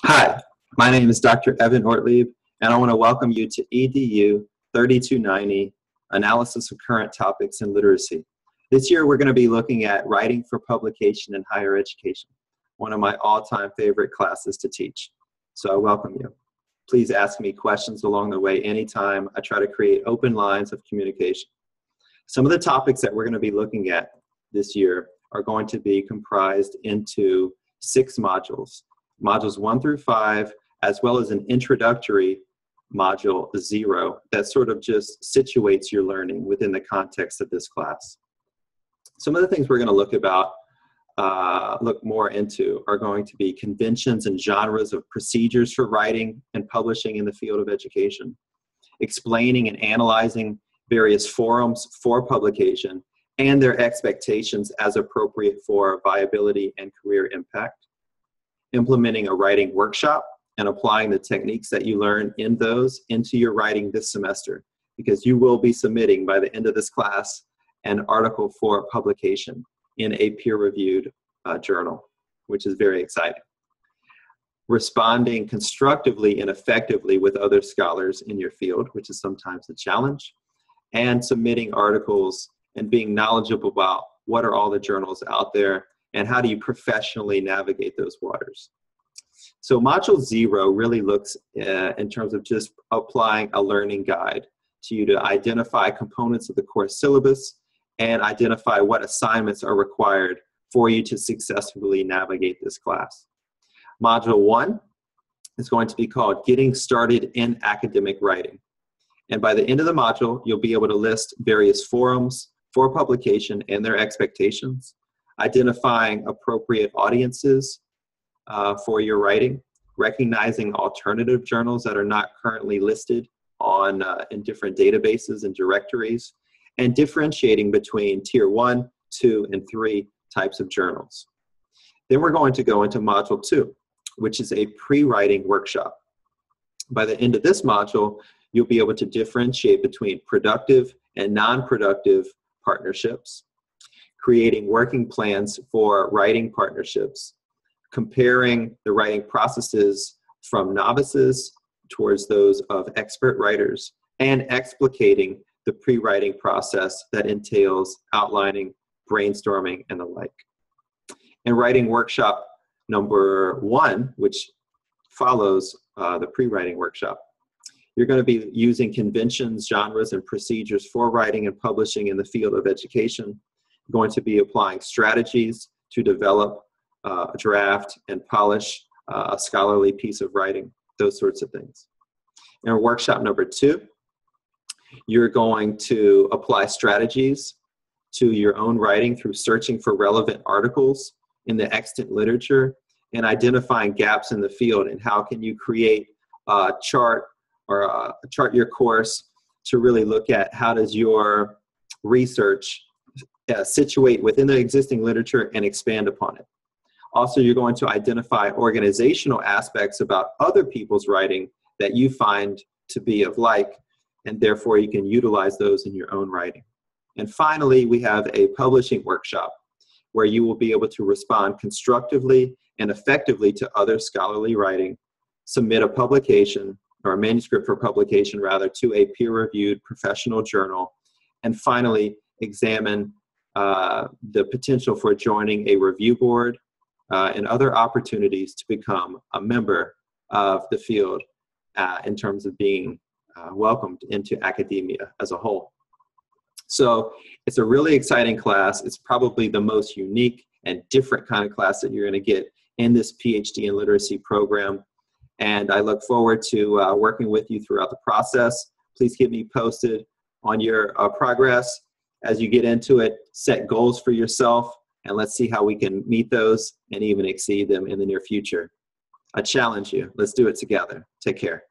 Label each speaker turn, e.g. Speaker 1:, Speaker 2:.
Speaker 1: Hi, my name is Dr. Evan Ortlieb, and I want to welcome you to EDU 3290, Analysis of Current Topics in Literacy. This year we're going to be looking at writing for publication in higher education, one of my all-time favorite classes to teach. So I welcome you. Please ask me questions along the way anytime. I try to create open lines of communication. Some of the topics that we're going to be looking at this year are going to be comprised into 6 modules. Modules 1 through 5, as well as an introductory module 0 that sort of just situates your learning within the context of this class. Some of the things we're going to look more into are going to be conventions and genres of procedures for writing and publishing in the field of education, explaining and analyzing various forums for publication and their expectations as appropriate for viability and career impact, implementing a writing workshop and applying the techniques that you learn in those into your writing this semester, because you will be submitting by the end of this class an article for publication in a peer-reviewed journal, which is very exciting. Responding constructively and effectively with other scholars in your field, which is sometimes a challenge, and submitting articles and being knowledgeable about what are all the journals out there and how do you professionally navigate those waters. So Module 0 really looks in terms of just applying a learning guide to you to identify components of the course syllabus and identify what assignments are required for you to successfully navigate this class. Module 1 is going to be called Getting Started in Academic Writing. And by the end of the module, you'll be able to list various forums for publication and their expectations, identifying appropriate audiences for your writing, recognizing alternative journals that are not currently listed on in different databases and directories, and differentiating between Tier 1, 2, and 3 types of journals. Then we're going to go into Module 2, which is a pre-writing workshop. By the end of this module, you'll be able to differentiate between productive and non-productive partnerships, creating working plans for writing partnerships, comparing the writing processes from novices towards those of expert writers, and explicating the pre-writing process that entails outlining, brainstorming, and the like. In writing workshop number 1, which follows the pre-writing workshop, you're going to be using conventions, genres, and procedures for writing and publishing in the field of education. You're going to be applying strategies to develop a draft and polish a scholarly piece of writing, those sorts of things. In workshop number 2, you're going to apply strategies to your own writing through searching for relevant articles in the extant literature and identifying gaps in the field, and how can you create a chart or chart your course to really look at how does your research situate within the existing literature and expand upon it. Also, you're going to identify organizational aspects about other people's writing that you find to be of like, and therefore you can utilize those in your own writing. And finally, we have a publishing workshop where you will be able to respond constructively and effectively to other scholarly writing, submit a publication, or a manuscript for publication rather, to a peer-reviewed professional journal, and finally examine the potential for joining a review board and other opportunities to become a member of the field in terms of being welcomed into academia as a whole. So it's a really exciting class. It's probably the most unique and different kind of class that you're going to get in this PhD in Literacy program. And I look forward to working with you throughout the process. Please keep me posted on your progress. As you get into it, set goals for yourself, and let's see how we can meet those and even exceed them in the near future. I challenge you. Let's do it together. Take care.